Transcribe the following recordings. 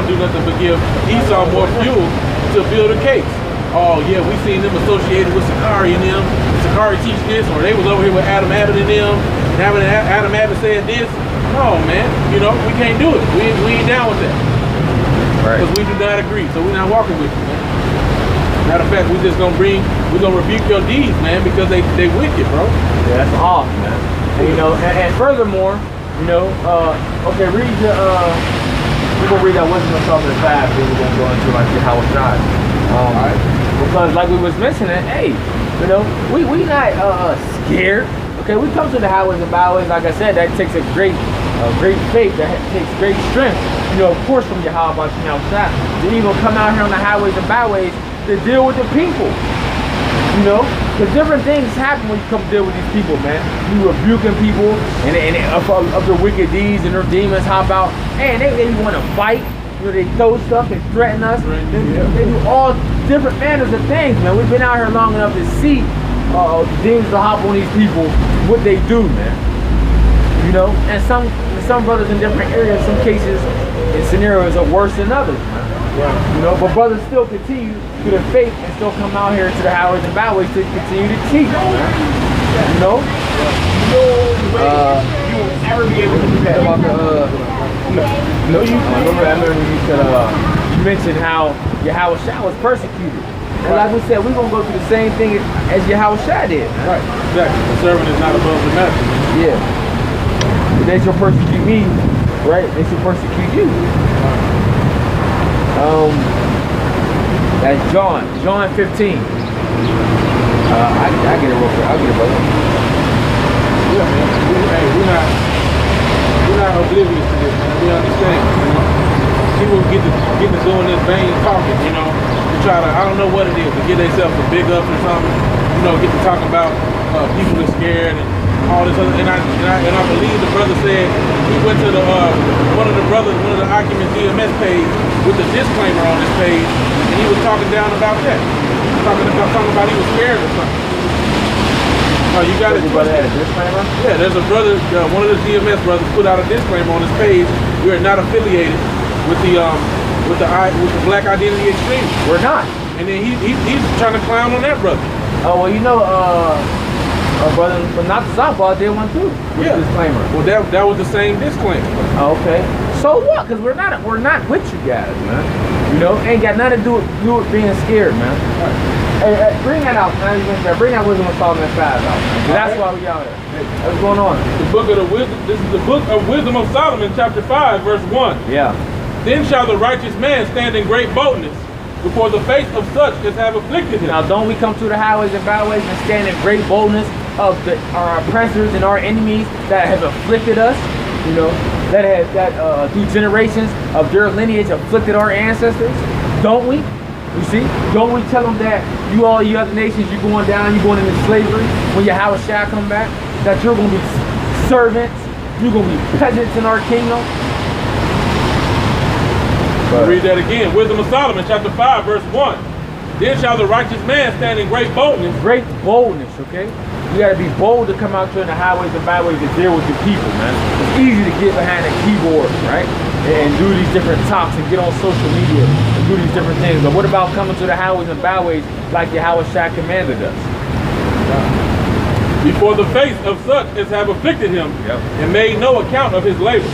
don't do nothing but give Esau more fuel to build a case. Oh yeah, we seen them associated with Sakari and them. Sakari teach this, or they was over here with Adam Abbott and them. And Adam Abbott said this. No, man, you know, we can't do it. We ain't down with that. Right. Because we do not agree, so we're not walking with you, man. Matter of fact, we're gonna rebuke your deeds, man, because they wicked, bro. Yeah, that's awesome, man. And, you know, and furthermore, you know, okay, read the, we're gonna read that Wisdom of Solomon 5, then we're gonna go into like the how it's not. Right. Because like we was mentioning, hey, you know, we not scared. Okay, we come to the highways and byways, like I said, that takes a great faith, that takes great strength, you know, of course from Yahweh outside, to even come out here on the highways and byways to deal with the people. You know, because different things happen when you come deal with these people, man. You rebuking people and of their wicked deeds, and their demons hop out, and they want to fight. You know, they throw stuff and threaten us. They do all different manners of things, man. We've been out here long enough to see demons to hop on these people, what they do, man. You know, and some brothers in different areas, some cases and scenarios are worse than others, man. You know, but brothers still continue to their faith and still come out here to the highways and byways to continue to teach, man. You know? No way you will ever be able to do that. I remember you said, you mentioned how Yahweh Shah was persecuted. And like we said, we're going to go through the same thing as Yahweh Shah did. Right, exactly. The servant is not above the master. Yeah. They shall persecute me, right? They shall persecute you. That's John 15. I get it real quick. I'll get it, brother. Yeah, man. We're not oblivious to this, man. We understand, you know. People get to doing this vain talking, you know, to try to, I don't know what it is, to get themselves a big up or something, you know, get to talking about people are scared and all this other, and I believe the brother said he went to the one of the Occupant DMS page with the disclaimer on his page, and he was talking down about that, talking about he was scared or something. Oh, you got it. Brother had a disclaimer? Yeah, there's a brother, one of the DMS brothers put out a disclaimer on his page. We are not affiliated with the Black Identity Extreme. We're not. And then he's trying to clown on that brother. Oh well, you know, brother, but not the softball did one too. Yeah. Disclaimer. Well, that was the same disclaimer. Okay. So what? Because we're not with you guys, man. You know, ain't got nothing to do with being scared, man. Right. Hey, bring that out, man. Bring that Wisdom of Solomon 5 out, man. That's why we out here. What's going on? This is the book of Wisdom of Solomon, chapter 5, verse 1. Yeah. Then shall the righteous man stand in great boldness before the face of such as have afflicted him. Now, don't we come through the highways and byways and stand in great boldness of our oppressors and our enemies that have afflicted us? You know, that through generations of their lineage afflicted our ancestors? Don't we? You see? Don't we tell them that you all you other nations, you're going down, you're going into slavery when Yahweh Shah come back? That you're going to be servants, you're going to be peasants in our kingdom? Read that again. Wisdom of Solomon, chapter 5, verse 1. Then shall the righteous man stand in great boldness. Great boldness, okay? You gotta be bold to come out here in the highways and byways to deal with the people, man. It's easy to get behind a keyboard, right? And do these different talks and get on social media and do these different things. But what about coming to the highways and byways like Yahweh Shah commanded us? Before the face of such as have afflicted him, and made no account of his labor.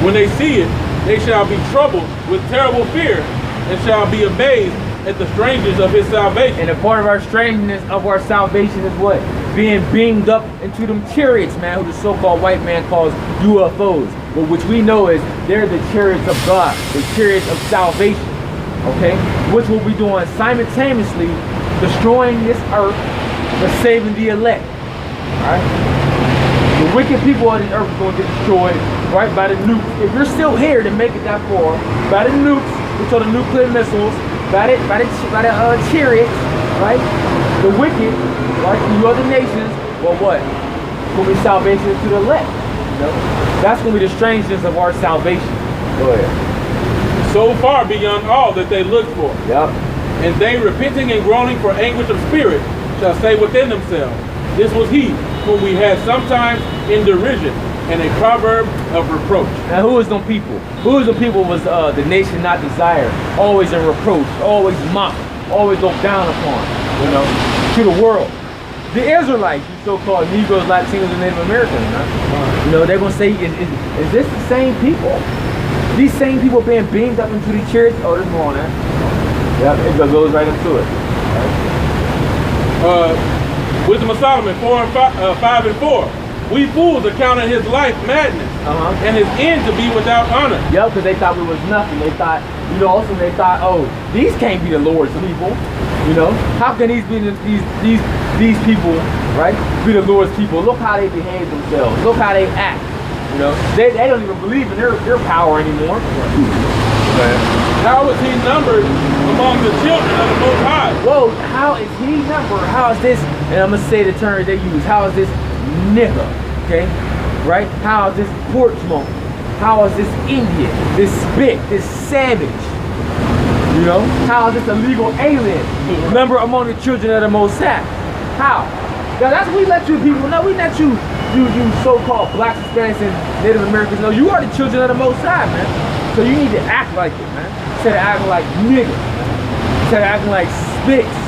When they see it, they shall be troubled with terrible fear, and shall be amazed at the strangeness of his salvation. And a part of our strangeness of our salvation is what? Being beamed up into them chariots, man, who the so-called white man calls UFOs. But which we know is they're the chariots of God, the chariots of salvation, okay? Which will be doing simultaneously destroying this earth, but saving the elect, all right? The wicked people of this earth are going to get destroyed, right, by the nukes. If you're still here to make it that far, by the nukes, which are the nuclear missiles, by the chariots, right? The wicked, right? You other nations, well, what? It's going to be salvation to the elect. You know? That's going to be the strangeness of our salvation. Go ahead. So far beyond all that they looked for. Yep. And they, repenting and groaning for anguish of spirit, shall say within themselves, this was he whom we had sometimes in derision, and a proverb of reproach. Now who is them people? Who is the people was the nation not desired, always in reproach, always mocked, always looked down upon, you know, to the world. The Israelites, you so-called Negroes, Latinos, and Native Americans, you know, they're gonna say, is this the same people? These same people being beamed up into the church? Oh, this one, man. Yep, it goes right into it. Wisdom of Solomon 5 and 4. We fools accounted his life madness and his end to be without honor. Yep, because they thought we was nothing. They thought, you know, also they thought, oh, these can't be the Lord's people. You know, how can these be these people, right? Be the Lord's people? Look how they behave themselves. Look how they act. You know, they don't even believe in their power anymore. How is he numbered among the children of the Most High? Whoa, how is he numbered? How is this? And I'm gonna say the term they use. How is this nigger? Okay, right? How is this pork smoke? How is this Indian? This spick? This savage? You know, how is this illegal alien number among the children of the Most High? How? Now that's what we let you people know. We let you so-called blacks, Hispanics, and Native Americans know you are the children of the Most High, man. So you need to act like it, man. Instead of acting like niggas, instead of acting like spicks,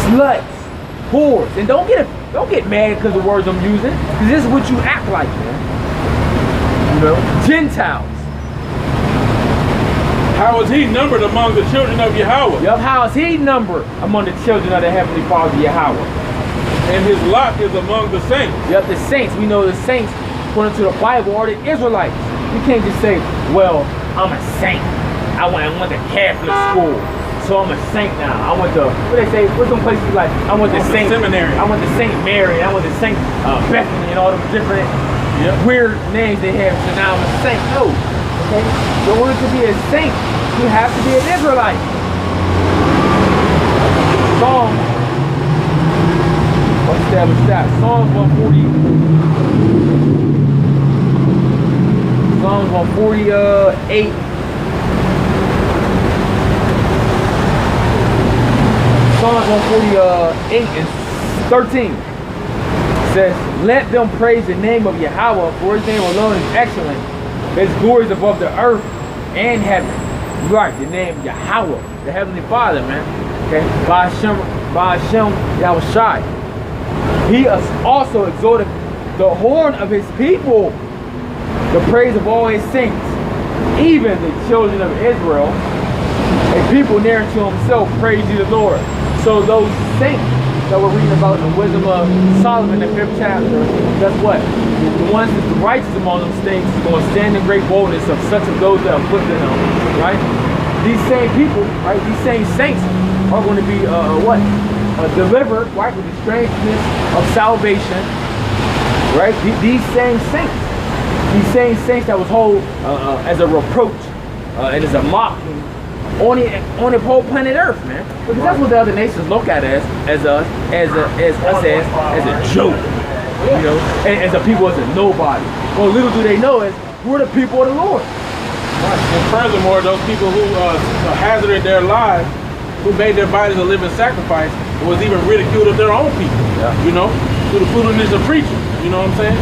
sluts, whores, and don't get mad because of the words I'm using. Because this is what you act like, man. You know, Gentiles. How is he numbered among the children of Yahweh? Yup, how is he numbered among the children of the Heavenly Father, Yahweh? And his lot is among the saints. Yup, the saints. We know the saints, according to the Bible, are the Israelites. You can't just say, well, I'm a saint. I went to Catholic school, so I'm a saint now. I went to, what they say, what's some places like, I went to Saint Seminary. I went to Saint Mary, I went to Saint Bethany, and all them different weird names they have. So now I'm a saint. No. Okay? In order to be a saint, you have to be an Israelite. Psalm, let's establish that. Psalm 140. Psalm 148. Psalm 148 and 13 says, let them praise the name of Yahweh, for his name alone is excellent. His glory is above the earth and heaven. Right, the name Yahweh, the Heavenly Father, man. Okay, by Hashem Yahushai. He also exalted the horn of his people, the praise of all his saints, even the children of Israel, a people near to himself, praise ye the Lord. So those saints that we're reading about in the Wisdom of Solomon, the 5th chapter, guess what? The ones that's the righteous among them saints are going to stand in great boldness of such of those that are put in them, right? These same people, right? These same saints are going to be delivered, right, with the strangeness of salvation, right? These same saints that was held as a reproach and as a mocking on the whole planet Earth, man. Because that's what the other nations look at us as a joke, you know, as a people, as a nobody. Well, little do they know is we're the people of the Lord. Right. And furthermore, those people who hazarded their lives, who made their bodies a living sacrifice, was even ridiculed of their own people. Yeah. You know, through the foolishness of preaching. You know what I'm saying?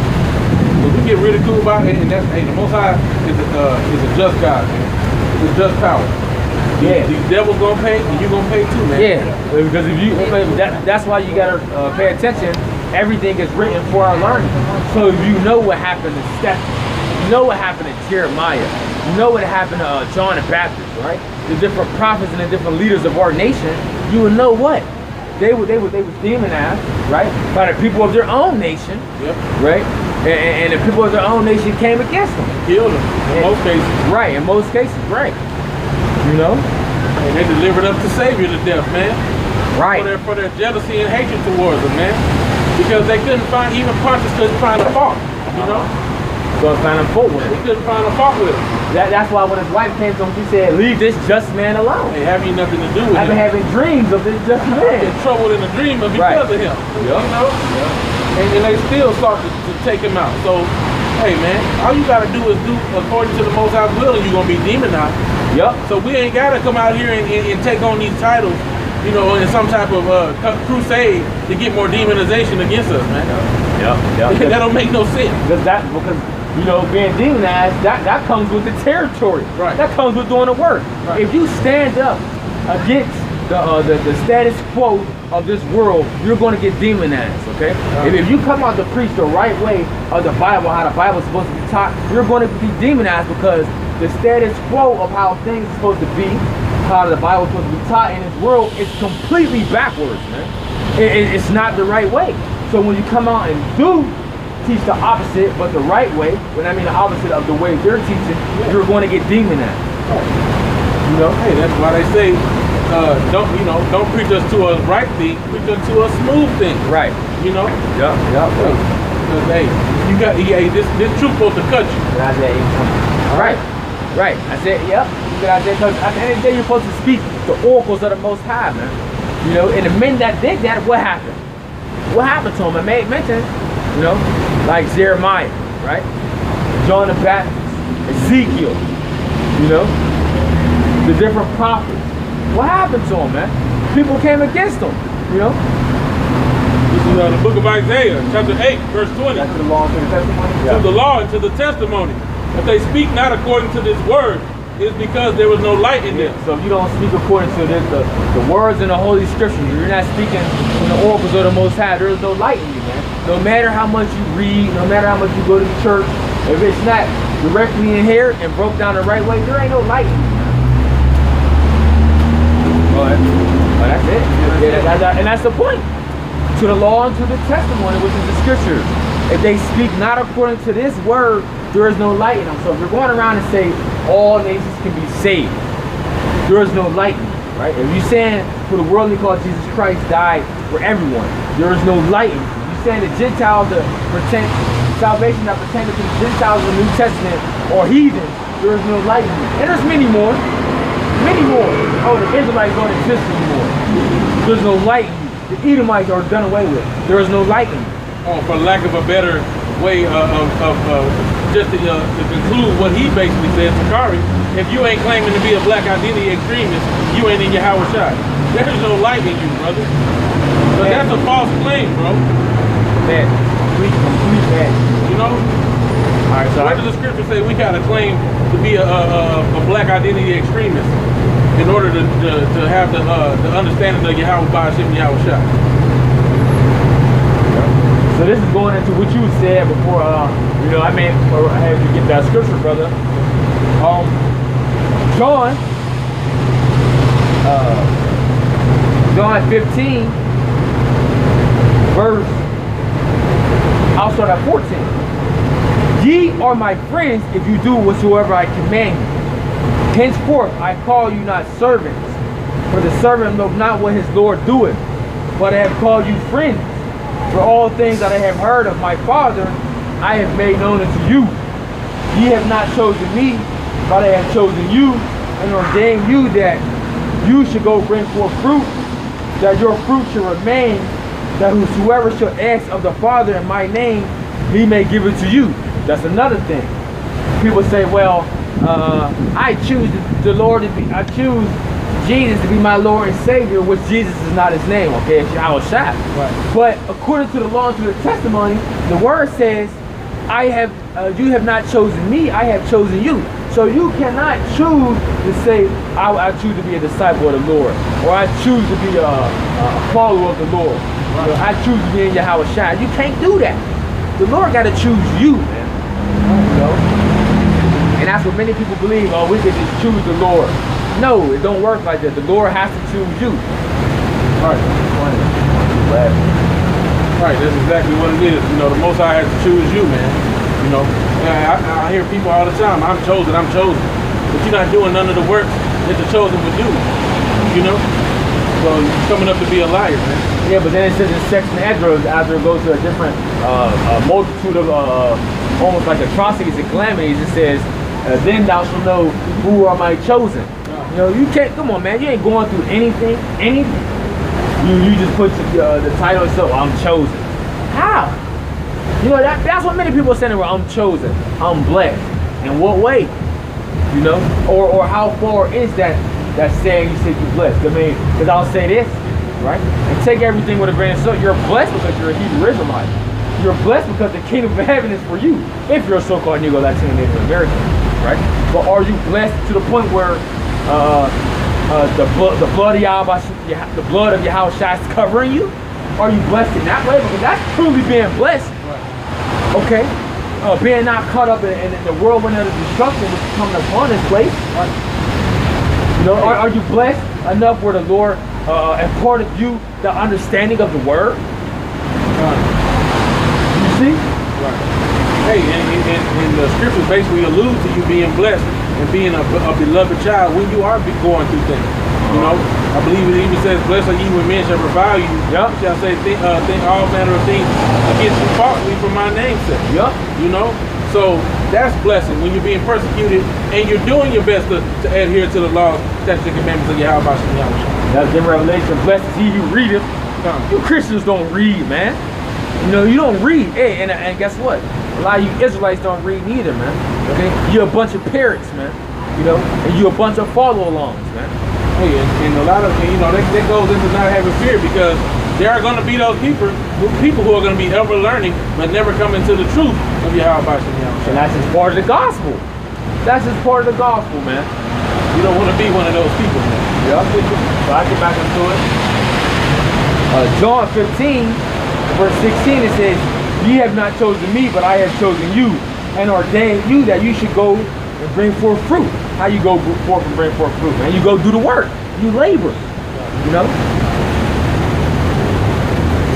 So we get ridiculed by it, and that's, hey, the Most High is a just God, man. It's a just power. Yeah. These devils gonna pay, and you gonna pay too, man. Yeah, because if you, that's why you gotta pay attention. Everything is written for our learning. So if you know what happened to Stephen, you know what happened to Jeremiah, you know what happened to John the Baptist, right? The different prophets and the different leaders of our nation, you would know what they was demonized, right, by the people of their own nation, right? And the people of their own nation came against them, Killed them in most cases. right? In most cases, right? You know, and they delivered up the Savior to death, man. Right. For their jealousy and hatred towards them, man. Because they couldn't find, even Pontius couldn't find a fault, you know? So find a fault with He it. couldn't find a fault with him. That's why when his wife came to him, she said, leave this just man alone. They have nothing to do with I've been him. having dreams of this just In man. trouble in a dream of Right. because of him. You know? And they still sought to take him out. So, hey, man, all you got to do is do according to the Most High's will, and you're going to be demonized. Yup. So we ain't got to come out here and take on these titles, you know, in some type of crusade to get more demonization against us, man. That don't make no sense. Because you know, being demonized, that comes with the territory. Right. That comes with doing the work. Right. If you stand up against the status quo of this world, you're going to get demonized, okay? If you come out to preach the right way of the Bible, how the Bible is supposed to be taught, you're going to be demonized because the status quo of how things are supposed to be, how the Bible is supposed to be taught in this world is completely backwards, man. It's not the right way. So when you come out and do teach the opposite, but the right way, when I mean the opposite of the way they're teaching, you're going to get demonized. You know, hey, that's why they say, don't preach us to a right thing, preach us to a smooth thing. Right. You know? Yeah. Because hey, you got this truth supposed to cut you. Right. Right. I said, yep. Because at the end of the day, you're supposed to speak the oracles of the Most High, man. You know, and the men that did that, what happened? What happened to them? I made mention, you know, like Jeremiah, right? John the Baptist, Ezekiel, you know, the different prophets. What happened to them, man? People came against them, you know. This is the book of Isaiah, chapter 8, verse 20. That's the law and to the testimony? To the law and to the testimony. If they speak not according to this word, it's because there was no light in them. So if you don't speak according to this, the words in the Holy Scripture, you're not speaking from the oracles of the Most High, there is no light in you, man. No matter how much you read, no matter how much you go to the church, if it's not directly in here and broke down the right way, there ain't no light in you, man. But that's it. And that's the point. To the law and to the testimony, which is the Scriptures. If they speak not according to this word, there is no light in them. So if you're going around and say all nations can be saved, there is no light in them, right? If you're saying for the world, called Jesus Christ died for everyone, there is no light in them. You're saying the Gentiles, salvation that pertains to the Gentiles in the New Testament or heathen, there is no light in them. And there's many more. Many more. Oh, the Israelites don't exist anymore. There's no light in you. The Edomites are done away with. There is no light in you. Oh, for lack of a better way just to conclude what he basically said, Sakari, if you ain't claiming to be a black identity extremist, you ain't in your Howard shot. There's no light in you, brother. So that's a false claim, bro. Bad. Complete bad. You know? All right, so where does the scripture say we gotta claim to be a black identity extremist in order to have the understanding of Yahweh Ba'ashim and Yahweh Shah? So this is going into what you said before, you know, I had to get that scripture, brother. John 15, verse, I'll start at 14. Ye are my friends if you do whatsoever I command you. Henceforth I call you not servants, for the servant knoweth not what his Lord doeth, but I have called you friends. For all things that I have heard of my Father, I have made known unto you. Ye have not chosen me, but I have chosen you, and ordained you that you should go bring forth fruit, that your fruit should remain, that whosoever shall ask of the Father in my name, he may give it to you. That's another thing. People say, well, I choose the Lord to be, I choose Jesus to be my Lord and Savior, which Jesus is not his name, okay? It's Yahweh Shah. Right. But according to the law and to the testimony, the word says, you have not chosen me, I have chosen you. So you cannot choose to say, I choose to be a disciple of the Lord, or I choose to be a follower of the Lord, right. Or I choose to be in Yahweh Shah. You can't do that. The Lord got to choose you, man. You know? And that's what many people believe, oh, we can just choose the Lord. No, it don't work like that. The Lord has to choose you. Right. Right, that's exactly what it is. You know, the Most High has to choose you, man. You know, I hear people all the time, I'm chosen. But you're not doing none of the work that the chosen would do. You know? So you're coming up to be a liar, man. Yeah, but then it says in section Ezra, after it goes to a different multitude of almost like atrocities and calamities, it says, then thou shalt know who are my chosen. You know, you can't, come on, man, you ain't going through anything. You just put the title itself, I'm chosen. How? You know, that's what many people are saying, well, I'm chosen, I'm blessed. In what way? You know? Or how far is that saying you said you're blessed? I mean, because I'll say this, right? And take everything with a grain of salt. You're blessed because you're a Hebrew Israelite. you're blessed because the kingdom of heaven is for you. If you're a so-called Negro, Latino, Native American, right? But are you blessed to the point where the blood of Yahweh, the blood of Yahweh Shai is covering you? Are you blessed in that way? Because that's truly being blessed. Right. Okay? Being not caught up in the whirlwind of the destruction which is coming upon this place. Right. You know, are you blessed enough where the Lord imparted you the understanding of the word? You see? Right. Hey, and the scriptures basically allude to you being blessed and being a beloved child when you are going through things. You know, I believe it even says, "Blessed are ye when men shall revile you." Yep. Shall say, think all manner of things against you falsely for my name's sake. Yep. You know, so that's blessing when you're being persecuted and you're doing your best to adhere to the laws, statutes, and commandments of Yahweh. That's in Revelation. Blessed is he who readeth. You Christians don't read, man. You know, you don't read. Hey, and guess what? A lot of you Israelites don't read neither, man. Okay, you're a bunch of parrots, man. You know, and you're a bunch of follow-alongs, man. Hey, and a lot of, you know, that goes into not having fear, because there are going to be those people who are going to be ever learning but never come into the truth of Yahweh. And that's just part of the gospel. That's just part of the gospel, man. You don't want to be one of those people, man. Yeah. So I get back into it. John 15, verse 16, it says, "Ye have not chosen me, but I have chosen you, and ordained you that you should go and bring forth fruit." How you go forth and bring forth fruit, man? You go do the work. You labor. You know?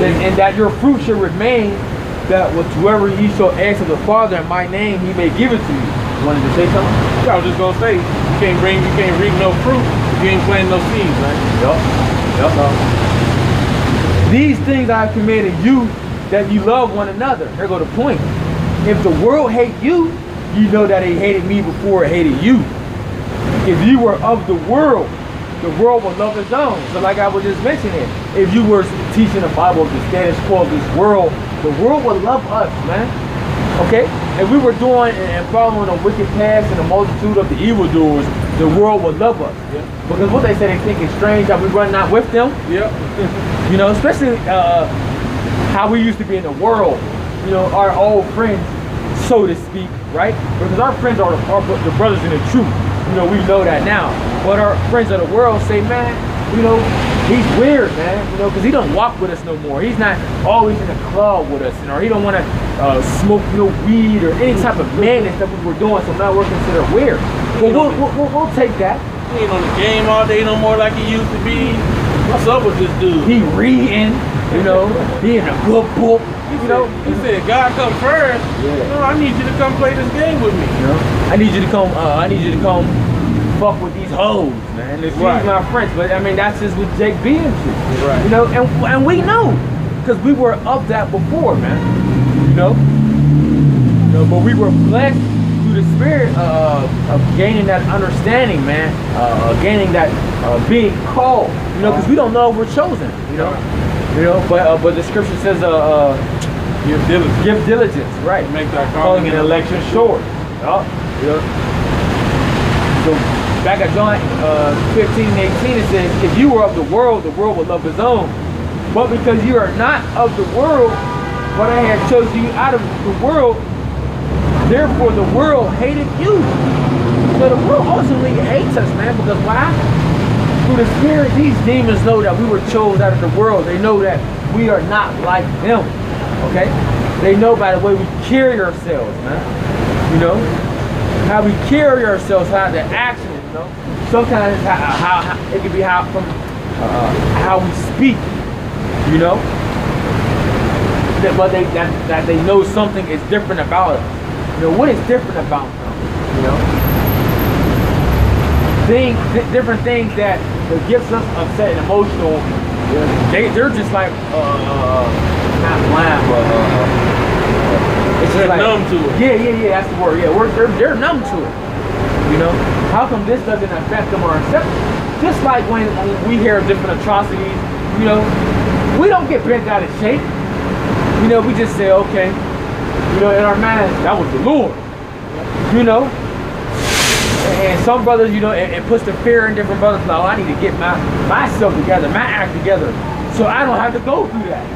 And that your fruit should remain, that whatsoever ye shall ask of the Father in my name, he may give it to you. You wanted to say something? Yeah, I was just gonna say, you can't reap no fruit if you ain't planting no seeds, man. Yup. These things I have commanded you, that you love one another. Here go the point. If the world hate you, you know that it hated me before it hated you. If you were of the world will love its own. So like I was just mentioning, if you were teaching the Bible of the status quo of this world, the world would love us, man. Okay? If we were doing and following the wicked paths and the multitude of the evildoers, the world would love us. Yeah. Because what they say, they think it's strange that we run not with them. Yeah. You know, especially how we used to be in the world. You know, our old friends, so to speak, right? Because our friends are the brothers in the truth. You know, we know that now. But our friends of the world say, man, you know, he's weird, man. You know, because he don't walk with us no more. He's not always in the club with us, you know, or he don't want to smoke no weed or any type of madness that we were doing. So now we're considered weird. Well, we'll take that. He ain't on the game all day no more like he used to be. What's up with this dude? He reading, you know, he in a good book. He said, God come first. Yeah. No, I need you to come play this game with me. You know? I need you to come fuck with these hoes, man. Excuse my French, but I mean that's just what Jake being to. Right. You know, and we know. Because we were of that before, man. You know? But we were blessed through the spirit of gaining that understanding, man. Gaining that being called. You know, because we don't know if we're chosen, you know. You know, but the scripture says give diligence. Give diligence, right. Make that calling an election sure. Yeah. So back at John 15 and 18 it says, if you were of the world would love his own. But because you are not of the world, but I have chosen you out of the world, therefore the world hated you. So the world ultimately hates us, man, because why? Through the spirit, these demons know that we were chosen out of the world. They know that we are not like them. Okay? They know by the way we carry ourselves, man. You know? How we carry ourselves, how the action, you know? Sometimes how it can be how we speak, you know? But that they know something is different about us. You know, what is different about them? You know? Different things that gets us upset and emotional. They're just like not blind, but it's just like numb to it. Yeah, that's the word. Yeah, they're numb to it. You know, how come this doesn't affect them or accept them? Just like when we hear different atrocities, you know, we don't get bent out of shape. You know, we just say, okay, you know, in our minds, that was the Lord. You know. And some brothers, you know, it puts the fear in different brothers. Like, oh, I need to get myself together, my act together, so I don't have to go through that.